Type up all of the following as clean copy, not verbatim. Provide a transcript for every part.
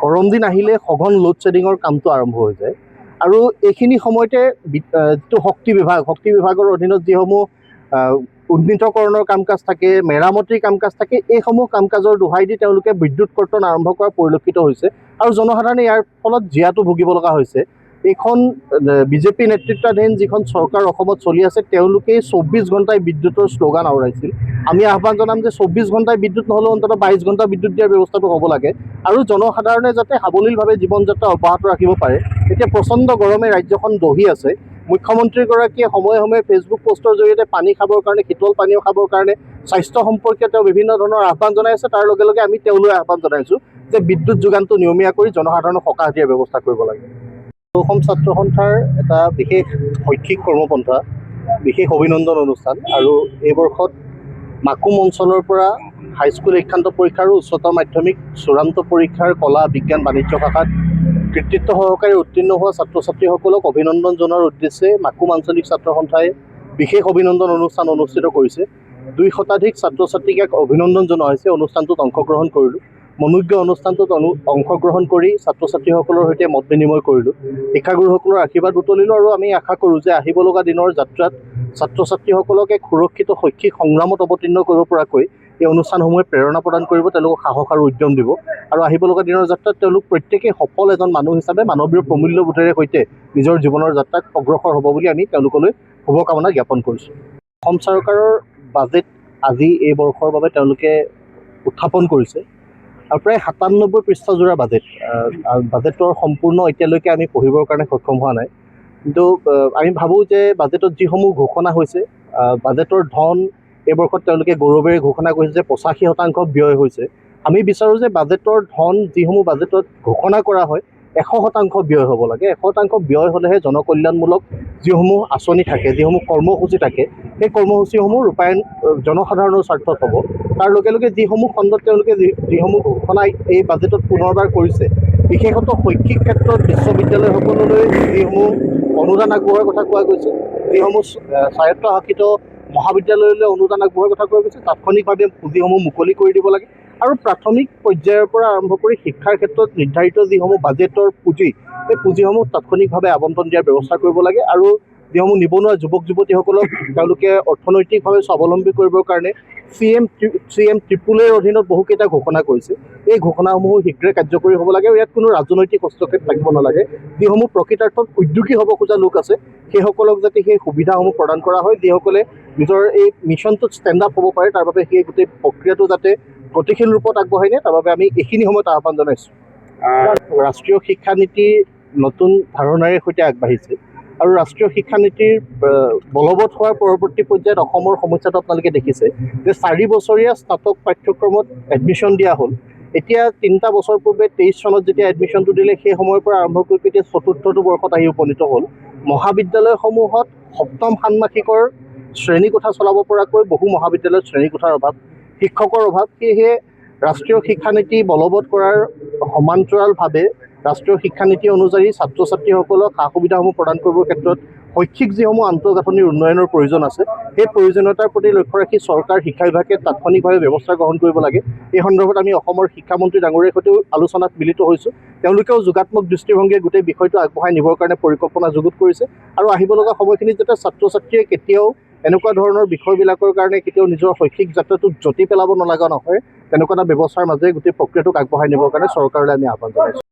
গৰম দিন আহিলে সঘন লোড শ্বেডিঙৰ কামটো আৰম্ভ হৈ যায় আৰু এইখিনি সময়তে যিটো শক্তি বিভাগৰ অধীনত যিসমূহ উন্নীতকৰণৰ কাম কাজ থাকে, মেৰামতিৰ কাম কাজ থাকে, এইসমূহ কাম কাজৰ দোহাই দি তেওঁলোকে বিদ্যুৎ কৰ্তন আৰম্ভ কৰা পৰিলক্ষিত হৈছে আৰু জনসাধাৰণে ইয়াৰ ফলত জীয়াতু ভুগিব লগা হৈছে। এইখন বিজেপি নেতৃত্বাধীন যিখন চৰকাৰ অসমত চলি আছে, তেওঁলোকেই 24 ঘণ্টাই বিদ্যুতৰ শ্লোগান আওৰাইছিল। আমি আহ্বান জনাম যে 24 ঘণ্টাই বিদ্যুৎ নহ'লেও অন্ততঃ 22 ঘণ্টা বিদ্যুৎ দিয়াৰ ব্যৱস্থাটো হ'ব লাগে আৰু জনসাধাৰণে যাতে সাৱলীলভাৱে জীৱন যাত্ৰা অব্যাহত ৰাখিব পাৰে। এতিয়া প্ৰচণ্ড গৰমে ৰাজ্যখন দহি আছে। মুখ্যমন্ত্ৰীগৰাকীয়ে সময়ে সময়ে ফেচবুক পোষ্টৰ জৰিয়তে পানী খাবৰ কাৰণে, শীতল পানীও খাবৰ কাৰণে, স্বাস্থ্য সম্পৰ্কীয় তেওঁ বিভিন্ন ধৰণৰ আহ্বান জনাই আছে। তাৰ লগে লগে আমি তেওঁলৈ আহ্বান জনাইছোঁ যে বিদ্যুৎ যোগানটো নিয়মীয়া কৰি জনসাধাৰণক সকাহ দিয়াৰ ব্যৱস্থা কৰিব লাগে। অসম ছাত্ৰ সন্থাৰ এটা বিশেষ শৈক্ষিক কৰ্মপন্থা, বিশেষ অভিনন্দন অনুষ্ঠান আৰু এই বৰ্ষত মাকুম অঞ্চলৰ পৰা হাইস্কুল শিক্ষান্ত পৰীক্ষা আৰু উচ্চতৰ মাধ্যমিক চূড়ান্ত পৰীক্ষাৰ কলা, বিজ্ঞান, বাণিজ্য শাখাত কৃতিত্ব সহকাৰে উত্তীৰ্ণ হোৱা ছাত্ৰ ছাত্ৰীসকলক অভিনন্দন জনোৱাৰ উদ্দেশ্যে মাকুম আঞ্চলিক ছাত্ৰ সন্থাই বিশেষ অভিনন্দন অনুষ্ঠান অনুষ্ঠিত কৰিছে। 2 শতাধিক ছাত্ৰ ছাত্ৰীক অভিনন্দন জনোৱা হৈছে। অনুষ্ঠানটোত অংশগ্ৰহণ কৰিলোঁ। মনোজ্ঞ অনুষ্ঠানটোত অংশগ্ৰহণ কৰি ছাত্ৰ ছাত্ৰীসকলৰ সৈতে মত বিনিময় কৰিলোঁ। শিক্ষাগুৰুসকলৰ আশীৰ্বাদ বুটলিলোঁ আৰু আমি আশা কৰোঁ যে আহিব লগা দিনৰ যাত্ৰাত ছাত্ৰ ছাত্ৰীসকলক এক সুৰক্ষিত শৈক্ষিক সংগ্ৰামত অৱতীৰ্ণ কৰিব পৰাকৈ এই অনুষ্ঠানসমূহে প্ৰেৰণা প্ৰদান কৰিব, তেওঁলোকক সাহস আৰু উদ্যম দিব আৰু আহিব লগা দিনৰ যাত্ৰাত তেওঁলোক প্ৰত্যেকেই সফল এজন মানুহ হিচাপে মানৱীয় প্ৰমূল্যবোধেৰে সৈতে নিজৰ জীৱনৰ যাত্ৰাত অগ্ৰসৰ হ'ব বুলি আমি তেওঁলোকলৈ শুভকামনা জ্ঞাপন কৰিছোঁ। অসম চৰকাৰৰ বাজেট আজি এই বৰ্ষৰ বাবে তেওঁলোকে উত্থাপন কৰিছে আৰু প্ৰায় 97 পৃষ্ঠাজোৰা বাজেটৰ সম্পূৰ্ণ এতিয়ালৈকে আমি পঢ়িবৰ কাৰণে সক্ষম হোৱা নাই। কিন্তু আমি ভাবোঁ যে বাজেটত যিসমূহ ঘোষণা হৈছে, বাজেটৰ ধন এই বৰ্ষত তেওঁলোকে গৌৰৱেৰে ঘোষণা কৰিছে যে 85% ব্যয় হৈছে। আমি বিচাৰোঁ যে বাজেটৰ ধন যিসমূহ বাজেটত ঘোষণা কৰা হয় 100% ব্যয় হ'ব লাগে। 100% ব্যয় হ'লেহে জনকল্যাণমূলক যিসমূহ আঁচনি থাকে, যিসমূহ কৰ্মসূচী থাকে, সেই কৰ্মসূচীসমূহ ৰূপায়ণ জনসাধাৰণৰ স্বাৰ্থত হ'ব। তাৰ লগে লগে যিসমূহ খণ্ডত তেওঁলোকে যিসমূহ ঘোষণা এই বাজেটত পুনৰবাৰ কৰিছে, বিশেষতঃ শৈক্ষিক ক্ষেত্ৰত বিশ্ববিদ্যালয়সকললৈ যিসমূহ অনুদান আগবঢ়োৱাৰ কথা কোৱা গৈছে, যিসমূহ স্বায়ত্তশাসিত মহাবিদ্যালয়লৈ অনুদান আগবঢ়োৱাৰ কথা কোৱা গৈছে, তাৎক্ষণিকভাৱে পুঁজিসমূহ মুকলি কৰি দিব লাগে আৰু প্ৰাথমিক পৰ্যায়ৰ পৰা আৰম্ভ কৰি শিক্ষাৰ ক্ষেত্ৰত নিৰ্ধাৰিত যিসমূহ বাজেটৰ পুঁজি, সেই পুঁজিসমূহ তাৎক্ষণিকভাৱে আবণ্টন দিয়াৰ ব্যৱস্থা কৰিব লাগে আৰু যিসমূহ নিবনুৱা যুৱক যুৱতীসকলক তেওঁলোকে অৰ্থনৈতিকভাৱে স্বাৱলম্বী কৰিবৰ কাৰণে CM ট্ৰিপুলৰ অধীনত বহুকেইটা ঘোষণা কৰিছে। এই ঘোষণাসমূহ শীঘ্ৰে কাৰ্যকৰী হ'ব লাগে আৰু ইয়াত কোনো ৰাজনৈতিক হস্তক্ষেপ থাকিব নালাগে। যিসমূহ প্ৰকৃতাৰ্থত উদ্যোগী হ'ব খোজা লোক আছে, সেইসকলক যাতে সেই সুবিধাসমূহ প্ৰদান কৰা হয়, যিসকলে নিজৰ এই মিছনটোত ষ্টেণ্ড আপ হ'ব পাৰে, তাৰ বাবে সেই গোটেই প্ৰক্ৰিয়াটো যাতে গতিশীল ৰূপত আগবঢ়াই নিয়ে, তাৰ বাবে আমি এইখিনি সময়ত আহ্বান জনাইছোঁ। ৰাষ্ট্ৰীয় শিক্ষানীতি নতুন ধাৰণাৰে সৈতে আগবাঢ়িছে আৰু ৰাষ্ট্ৰীয় শিক্ষানীতিৰ বলবৎ হোৱাৰ পৰৱৰ্তী পৰ্যায়ত অসমৰ সমস্যাটো আপোনালোকে দেখিছে যে 4 বছৰীয়া স্নাতক পাঠ্যক্ৰমত এডমিশ্যন দিয়া হ'ল। এতিয়া 3টা বছৰ পূৰ্বে 23 চনত যেতিয়া এডমিশ্যনটো দিলে, সেই সময়ৰ পৰা আৰম্ভ কৰি এতিয়া 4ৰ্থটো বৰ্ষত আহি উপনীত হ'ল। মহাবিদ্যালয়সমূহত 7ম ষাণ্মাসিকৰ শ্ৰেণীকোঠা চলাব পৰাকৈ বহু মহাবিদ্যালয়ত শ্ৰেণীকোঠাৰ অভাৱ, শিক্ষকৰ অভাৱ। সেয়েহে ৰাষ্ট্ৰীয় শিক্ষানীতি বলবৎ কৰাৰ সমান্তৰালভাৱে ৰাষ্ট্ৰীয় শিক্ষানীতি অনুযায়ী ছাত্ৰ ছাত্ৰীসকলক সা সুবিধাসমূহ প্ৰদান কৰিবৰ ক্ষেত্ৰত শৈক্ষিক যিসমূহ আন্তঃগাঁথনিৰ উন্নয়নৰ প্ৰয়োজন আছে, সেই প্ৰয়োজনীয়তাৰ প্ৰতি লক্ষ্য ৰাখি চৰকাৰ শিক্ষা বিভাগে তাৎক্ষণিকভাৱে ব্যৱস্থা গ্ৰহণ কৰিব লাগে। এই সন্দৰ্ভত আমি অসমৰ শিক্ষামন্ত্ৰী ডাঙৰীয়াৰ সৈতেও আলোচনাত মিলিত হৈছোঁ। তেওঁলোকেও যোগাত্মক দৃষ্টিভংগীয়ে গোটেই বিষয়টো আগবঢ়াই নিবৰ কাৰণে পৰিকল্পনা যুগুত কৰিছে আৰু আহিব লগা সময়খিনিত যাতে ছাত্ৰ ছাত্ৰীয়ে কেতিয়াও এনেকুৱা ধৰণৰ বিষয়বিলাকৰ কাৰণে কেতিয়াও নিজৰ শৈক্ষিক যাত্ৰাটোত জটি পেলাব নলগা নহয়, তেনেকুৱা এটা ব্যৱস্থাৰ মাজেৰে গোটেই প্ৰক্ৰিয়াটোক আগবঢ়াই নিবৰ কাৰণে চৰকাৰলৈ আমি আহ্বান জনাইছোঁ।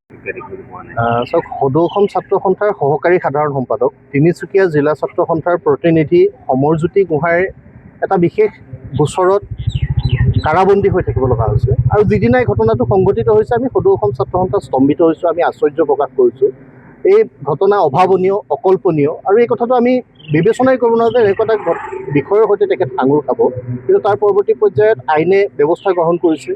চাওক, সদৌ অসম ছাত্ৰ সন্থাৰ সহকাৰী সাধাৰণ সম্পাদক, তিনিচুকীয়া জিলা ছাত্ৰ সন্থাৰ প্ৰতিনিধি সমৰজ্যোতি গোহাঁইৰ এটা বিশেষ গোচৰত কাৰাবন্দী হৈ থাকিব লগা হৈছে আৰু যিদিনাই ঘটনাটো সংঘটিত হৈছে, আমি সদৌ অসম ছাত্ৰ সন্থা স্তম্ভিত হৈছোঁ, আমি আশ্চৰ্য প্ৰকাশ কৰিছোঁ। এই ঘটনা অভাৱনীয়, অকল্পনীয় আৰু এই কথাটো আমি বিবেচনাই কৰিব নোৱাৰোঁ যে এনেকুৱা এটা বিষয়ৰ সৈতে তেখেত সাঙুৰ খাব। কিন্তু তাৰ পৰৱৰ্তী পৰ্যায়ত আইনে ব্যৱস্থা গ্ৰহণ কৰিছে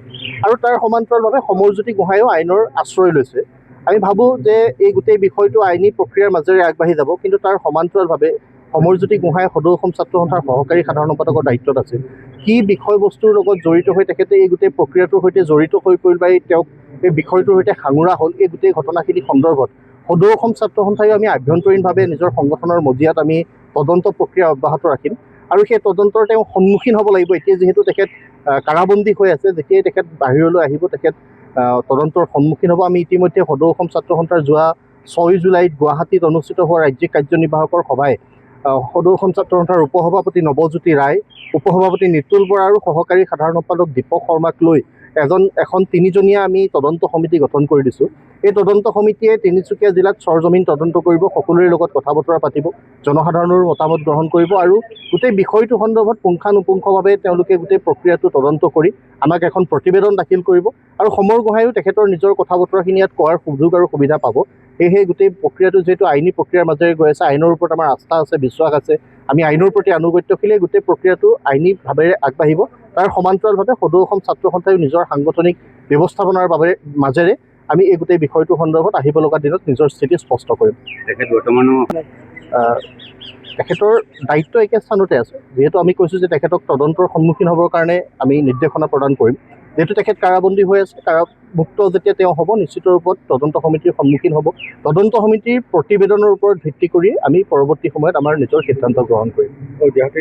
আৰু তাৰ সমান্তৰালভাৱে সমৰজ্যোতি গোহাঁইও আইনৰ আশ্ৰয় লৈছে। আমি ভাবোঁ যে এই গোটেই বিষয়টো আইনী প্ৰক্ৰিয়াৰ মাজেৰে আগবাঢ়ি যাব, কিন্তু তাৰ সমান্তৰালভাৱে সমৰজ্যোতি গোহাঁই সদৌ অসম ছাত্ৰ সন্থাৰ সহকাৰী সাধাৰণ সম্পাদকৰ দায়িত্বত আছে। কি বিষয়বস্তুৰ লগত জড়িত হৈ তেখেতে এই গোটেই প্ৰক্ৰিয়াটোৰ সৈতে জড়িত হৈ পৰিল বা তেওঁক এই বিষয়টোৰ সৈতে সাঙুৰা হ'ল, এই গোটেই ঘটনাখিনি সন্দৰ্ভত সদৌ অসম ছাত্ৰ সন্থাইও আমি আভ্যন্তৰীণভাৱে নিজৰ সংগঠনৰ মজিয়াত আমি তদন্ত প্ৰক্ৰিয়া অব্যাহত ৰাখিম আৰু সেই তদন্তৰ তেওঁ সন্মুখীন হ'ব লাগিব। এতিয়া যিহেতু তেখেত কাৰাবন্দী হৈ আছে, যেতিয়াই তেখেত বাহিৰলৈ আহিব, তেখেত তদন্তৰ সন্মুখীন হ'ব। আমি ইতিমধ্যে সদৌ অসম ছাত্ৰ সন্থাৰ যোৱা 6 জুলাইত গুৱাহাটীত অনুষ্ঠিত হোৱা ৰাজ্যিক কাৰ্যনিৰ্বাহকৰ সভাই সদৌ অসম ছাত্ৰ সন্থাৰ উপসভাপতি নৱজ্যোতি ৰায়, উপসভাপতি নিতুল বৰা আৰু সহকাৰী সাধাৰণ সম্পাদক দীপক শৰ্মাক লৈ এখন 3জনীয়া আমি তদন্ত সমিতি গঠন কৰি দিছোঁ। এই তদন্ত সমিতিয়ে তিনিচুকীয়া জিলাত চৰজমিন তদন্ত কৰিব, সকলোৰে লগত কথা বতৰা পাতিব, জনসাধাৰণৰ মতামত গ্ৰহণ কৰিব আৰু গোটেই বিষয়টো সন্দৰ্ভত পুংখানুপুংখভাৱে তেওঁলোকে গোটেই প্ৰক্ৰিয়াটো তদন্ত কৰি আমাক এখন প্ৰতিবেদন দাখিল কৰিব আৰু সমৰ গোহাঁইও তেখেতৰ নিজৰ কথা বতৰাখিনি ইয়াত কোৱাৰ সুযোগ আৰু সুবিধা পাব। সেয়েহে গোটেই প্ৰক্ৰিয়াটো যিহেতু আইনী প্ৰক্ৰিয়াৰ মাজেৰে গৈ আছে, আইনৰ ওপৰত আমাৰ আস্থা আছে, বিশ্বাস আছে, আমি আইনৰ প্ৰতি আনুগত্যশীলে গোটেই প্ৰক্ৰিয়াটো আইনীভাৱেৰে আগবাঢ়িব। তাৰ সমান্তৰালভাৱে সদৌ অসম ছাত্ৰ সন্থাই নিজৰ সাংগঠনিক ব্যৱস্থাপনাৰ মাজেৰে আমি এই গোটেই বিষয়টো সন্দৰ্ভত আহিব লগা দিনত নিজৰ স্থিতি স্পষ্ট কৰিম। তেখেতৰ দায়িত্ব একে স্থানতে আছে। যিহেতু আমি কৈছোঁ যে তেখেতক তদন্তৰ সন্মুখীন হ'বৰ কাৰণে আমি নিৰ্দেশনা প্ৰদান কৰিম। যিহেতু তেখেত কাৰাবন্দী হৈ আছে, কাৰামুক্ত যেতিয়া তেওঁ হ'ব, নিশ্চিত ৰূপত তদন্ত সমিতিৰ সন্মুখীন হ'ব। তদন্ত সমিতিৰ প্ৰতিবেদনৰ ওপৰত ভিত্তি কৰি আমি পৰৱৰ্তী সময়ত আমাৰ নিজৰ সিদ্ধান্ত গ্ৰহণ কৰিম।